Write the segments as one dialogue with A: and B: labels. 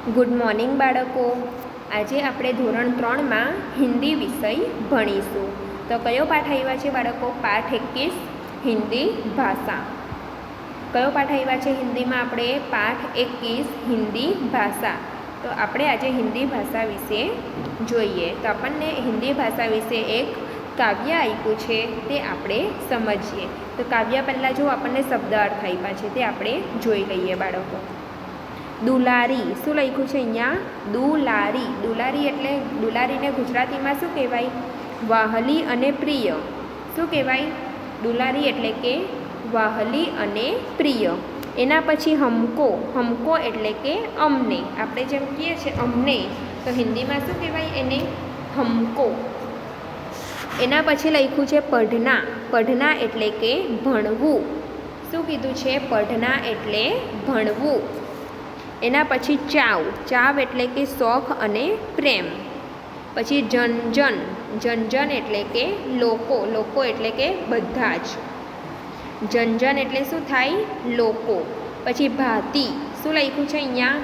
A: Good morning બાળકો. આજે આપણે ધોરણ 3માં હિન્દી વિષય ભણીશું. તો કયો પાઠ આવ્યા છે બાળકો? પાઠ 21 હિન્દી ભાષા. કયો પાઠ આવ્યા છે હિન્દીમાં? આપણે પાઠ 21 હિન્દી ભાષા. તો આપણે આજે હિન્દી ભાષા વિશે જોઈએ. તો આપણને હિન્દી ભાષા વિશે એક કાવ્ય આપ્યું છે, તે આપણે સમજીએ. તો કાવ્ય પહેલાં જો આપણને શબ્દ અર્થ આપ્યા છે તે આપણે જોઈ લઈએ બાળકો. દુલારી, શું લખ્યું છે અહીંયા? દુલારી. દુલારી એટલે દુલારીને ગુજરાતીમાં શું કહેવાય? વાહલી અને પ્રિય. શું કહેવાય? દુલારી એટલે કે વાહલી અને પ્રિય. એના પછી હમકો. હમકો એટલે કે અમને. આપણે જેમ કહીએ છીએ અમને, તો હિન્દીમાં શું કહેવાય એને? હમકો. એના પછી લખ્યું છે પઢના. પઢના એટલે કે ભણવું. શું કીધું છે? પઢના એટલે ભણવું. એના પછી ચાવ. ચાવ એટલે કે શોખ અને પ્રેમ. પછી જનજન. જનજન એટલે કે લોકો. લોકો એટલે કે બધા જ. જનજન એટલે શું થાય? લોકો. પછી ભાતી. શું લખ્યું છે અહીંયા?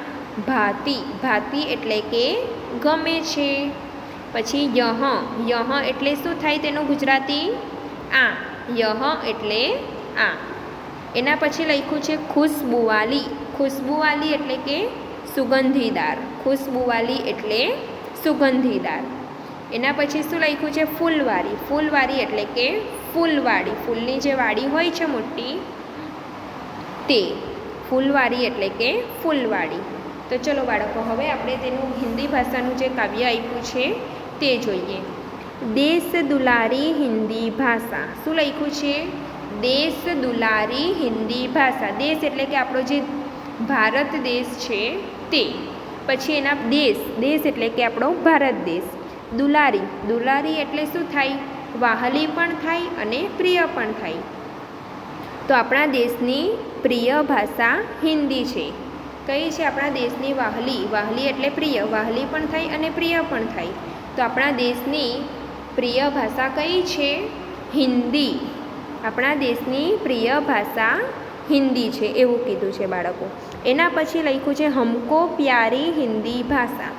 A: ભાતી. ભાતી એટલે કે ગમે છે. પછી યહ. યહ એટલે શું થાય તેનું ગુજરાતી? આ. યહ એટલે આ. એના પછી લખ્યું છે ખુશ્બુવાલી. ખુશ્બુવાલી એટલે કે સુગંધીદાર. ખુશ્બુવાલી એટલે સુગંધીદાર. એના પછી શું લખ્યું છે? ફૂલવારી. ફૂલવારી એટલે કે ફૂલવાડી. ફૂલની જે વાડી હોય છે મોટી, તે. ફૂલવારી એટલે કે ફૂલવાડી. તો ચલો બાળકો, હવે આપણે તેનું હિન્દી ભાષાનું જે કાવ્ય આપ્યું છે તે જોઈએ. દેશ દુલારી હિન્દી ભાષા. શું લખ્યું છે? દેશ દુલારી હિન્દી ભાષા. દેશ એટલે કે આપણો જે ભારત દેશ છે તે. પછી એના દેશ. દેશ એટલે કે આપણો ભારત દેશ. દુલારી. દુલારી એટલે શું થાય? વાહલી પણ થાય અને પ્રિય પણ થાય. તો આપણા દેશની પ્રિય ભાષા હિન્દી છે. કઈ છે આપણા દેશની વાહલી? વાહલી એટલે પ્રિય. વાહલી પણ થાય અને પ્રિય પણ થાય. તો આપણા દેશની પ્રિય ભાષા કઈ છે? હિન્દી. આપણા દેશની પ્રિય ભાષા હિન્દી છે એવું કીધું છે બાળકો. એના પછી લખ્યું છે હમકો પ્યારી હિન્દી ભાષા.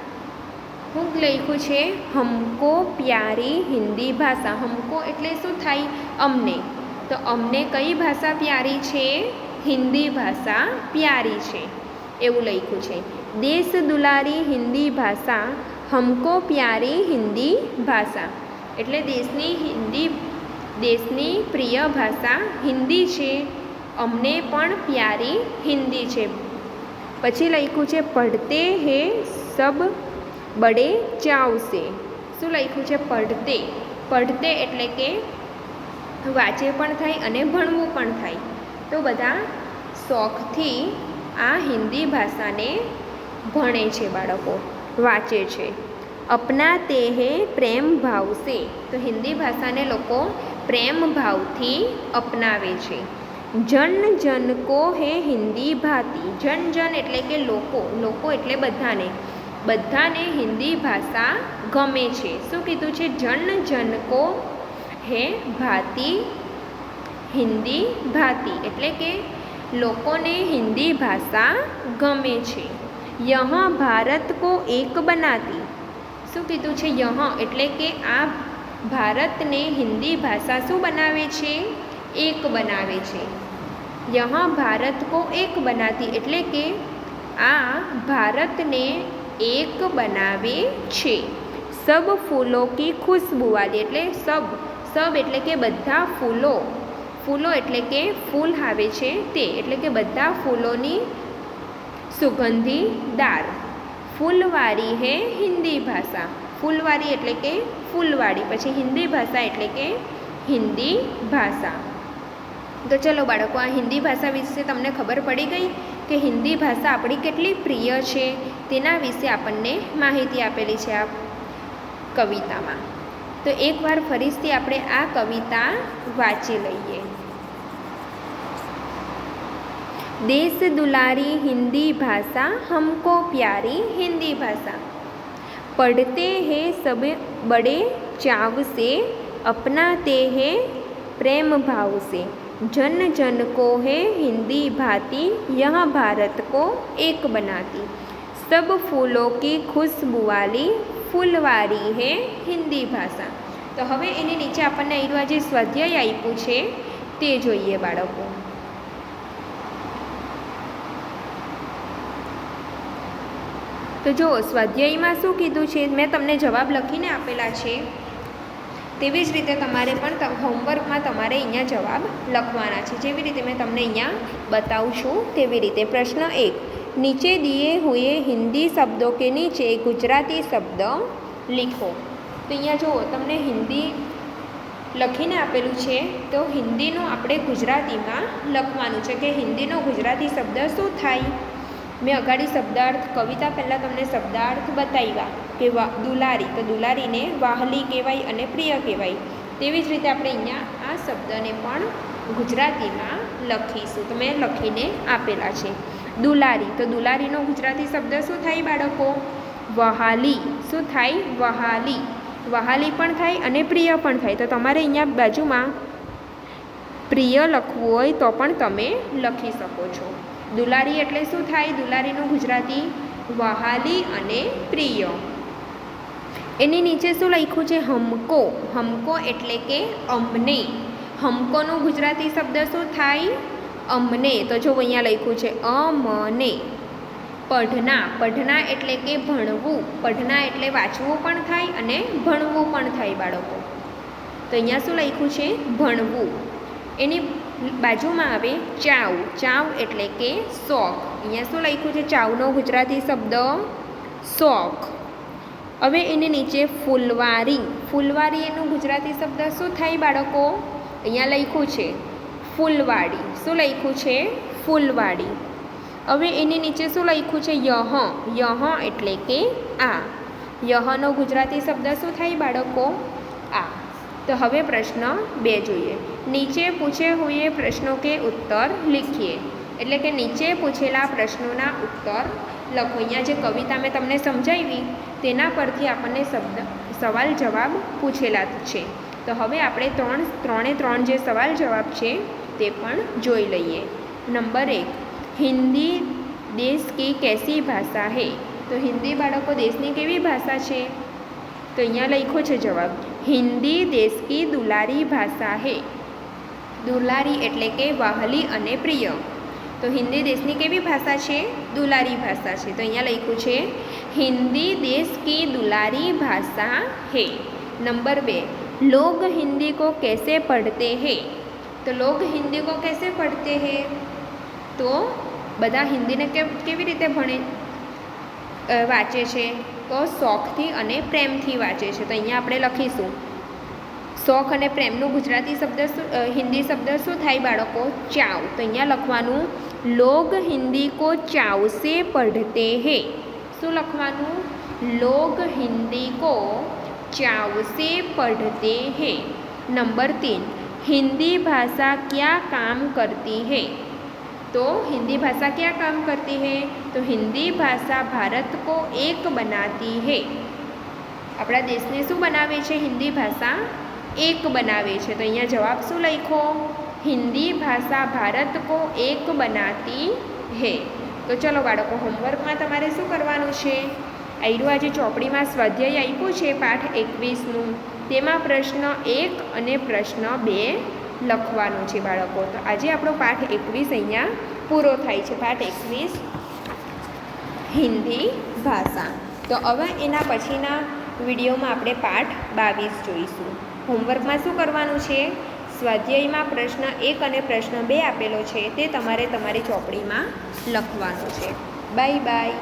A: શું લખ્યું છે? હમકો પ્યારી હિન્દી ભાષા. હમકો એટલે શું થાય? અમને. તો અમને કઈ ભાષા પ્યારી છે? હિન્દી ભાષા પ્યારી છે એવું લખ્યું છે. દેશ દુલારી હિન્દી ભાષા હમકો પ્યારી હિન્દી ભાષા. એટલે દેશની પ્રિય ભાષા હિન્દી છે, અમને પણ પ્યારી હિન્દી છે. પછી લખ્યું છે પઢતે હે સબ બડે ચાવ સે. શું લખ્યું છે? પઢતે. પઢતે એટલે કે વાંચે પણ થાય અને ભણવું પણ થાય. તો બધા શોખથી આ હિન્દી ભાષાને ભણે છે બાળકો, વાંચે છે. અપનાતે હે પ્રેમ ભાવ સે. તો હિન્દી ભાષાને લોકો પ્રેમ ભાવથી અપનાવે છે. જન જન કો હે હિન્દી ભાતી. જન જન એટલે કે લોકો. લોકો એટલે બધાને. બધાને હિન્દી ભાષા ગમે છે. શું કીધું છે? જન જન કો હે ભાતી. હિન્દી ભાતી એટલે કે લોકોને હિન્દી ભાષા ગમે છે. યહ ભારત કો એક બનાતી. શું કીધું છે? યહ એટલે કે આ ભારતને હિન્દી ભાષા શું બનાવે છે? એક બનાવે છે. યહ ભારત કો એક બનાતી એટલે કે આ ભારતને એક બનાવે છે. સબ ફૂલો કી ખુશ્બુવાલી એટલે સબ. સબ એટલે કે બધા ફૂલો. ફૂલો એટલે કે ફૂલ આવે છે તે. એટલે કે બધા ફૂલોની સુગંધીદાર. ફૂલવારી હે હિન્દી ભાષા. ફૂલવારી એટલે કે ફૂલવાડી. પછી હિન્દી ભાષા એટલે કે હિન્દી ભાષા. તો ચલો બાળકો, આ હિન્દી ભાષા વિશે તમને ખબર પડી ગઈ કે હિન્દી ભાષા આપણી કેટલી પ્રિય છે. તેના વિશે આપણને માહિતી આપેલી છે આ કવિતામાં. તો એકવાર ફરીથી આપણે આ કવિતા વાંચી લઈએ. देश दुलारी हिंदी भाषा हमको प्यारी हिंदी भाषा. पढ़ते हैं सब बड़े चाव से, अपनाते हैं प्रेम भाव से. जन जन को है हिंदी भाती, यह भारत को एक बनाती. सब फूलों की खुशबू वाली फूलवारी है हिंदी भाषा। तो हवे एनी नीचे आपने आयु आज स्वाध्याय आप्યું છે તે જોઈએ बाळको। तो जो स्वाध्याय में शू कीधुं छे मैं तमने जवाब लखीने आपेला छे तेवी ज रीते तमारे पण होमवर्क में तमारे अहींया जवाब लखवाना छे। जेवी रीते मैं तमने अहींया बताऊं छूं तेवी रीते। प्रश्न 1, नीचे दिए हुए हिंदी शब्दों के नीचे गुजराती शब्द लिखो। तो अहींया जो तमने हिंदी लखीने आपेलुं छे तो हिंदीनो आपणे गुजरातीमां लखवानुं छे कि हिंदीनो गुजराती शब्द शुं थाय। मैं अगाड़ी शब्दार्थ कविता पहला तमने शब्दार्थ बताव्या कि दुलारी, तो दुलारी ने वाहली कहेवाय अने प्रिय कहेवाय। तेवी ज रीते आपणे अहींया आ शब्दने पण गुजरातीमां लखीशुं। तो मैं लखीने आपेला छे दुलारी। तो दुलारीनो गुजराती शब्द शुं थाय बाळको? वहाली। शुं थाय? वहाली। वहाली पण थाय अने प्रिय पण थाय। तो तमारे अहींया बाजुमां प्रिय लखवुं होय तो पण तमे लखी शको छो। दुलारी एटले शुं थाय? दुलारीनो गुजराती वहाली अने प्रिय। एनी नीचे शुं लख्युं छे? हमको। हमको एटले के अमने। हमकोनो गुजराती शब्द शुं थाय? अमने। तो जो अहींया लख्युं छे अमने। पढ़ना। पढ़ना एटले के भणवुं। पढ़ना एटले वांचवुं पण थाय अने भणवुं पण थाय बाळको। तो अहींया शुं लख्युं छे? भणवुं। एनी बाजुमां आवे चाव। चाव एटले के शौक। अहींया शुं लख्युं छे? चावनो गुजराती शब्द शौक। हवे एनी नीचे फूलवारी। फूलवारी एनो गुजराती शब्द शुं थाय बाळको? अहींया लख्युं छे फूलवाड़ी। शुं लख्युं छे? फूलवाड़ी। हवे एनी नीचे शुं लख्युं छे? यह। यह एटले के आ। यहनो गुजराती शब्द शुं थाय बाळको? आ। तो हवे प्रश्न 2 जोईए। नीचे पूछे हुए प्रश्नों के उत्तर लिखिए। एटले के नीचे पूछेला प्रश्नोना उत्तर लखो। अहींया जे कविता में तमने समजावी तेना परथी आपणे सवाल जवाब पूछेला छे। तो हवे आपणे त्रणेय त्रण जे सवाल जवाब छे ते पण जोई लईए। नंबर 1, हिंदी देश की कैसी भाषा है? तो हिंदी बाळको देशनी केवी भाषा छे? तो अहींया लख्यो छे जवाब हिंदी देश की दुलारी भाषा है। दुलारी एटले के वाहली अने प्रिय। तो हिंदी देशनी केवी भाषा छे? दुलारी भाषा छे। तो अहींया लख्युं छे हिंदी देश की दुलारी भाषा है। नंबर 2, लोग हिंदी को कैसे पढ़ते हैं? तो लोग हिंदी को कैसे पढ़ते हैं? तो बधा हिंदी ने केवी रीते भणे वाँचे छे? तो शौकथी अने प्रेमथी वाँचे छे। तो अहींया आपणे लखीशुं शौक अने प्रेमनो गुजराती शब्द हिंदी शब्द शुं थाय बाळको? चाव। तो अहींया लखवानुं लोग हिंदी को चाव से पढ़ते हैं। शुं लखवानुं? लोग हिंदी को चाव से पढ़ते हैं। नंबर 3, हिंदी भाषा क्या काम करती है? तो हिंदी भाषा क्या काम करती है? तो हिंदी भाषा भारत को एक बनाती है। अपना देश ने शू बनावे छे? हिंदी भाषा एक बनावे छे। तो अहींया जवाब शू लख्यो? हिंदी भाषा भारत को एक बनाती है। तो चलो बाळको होमवर्क में तमारे शू करवानुं छे? आयरू आज चोपड़ी में स्वाध्याय आप्युं छे पाठ 21नुं तेमां प्रश्न 1 अने प्रश्न 2 लखवानुं छे बाळको। तो आज आपणो पाठ 21 अहींया पूरो थाय छे। पाठ 21 हिंदी भाषा। तो हवे एना पछीना विडियो में आपणे पाठ 22 जोईशुं। होमवर्क में शू करवानुं छे? स्वाध्याय में प्रश्न 1 अने प्रश्न 2 आपेलो छे ते तमारे तमारी चोपड़ी में लखवानुं छे। Bye bye.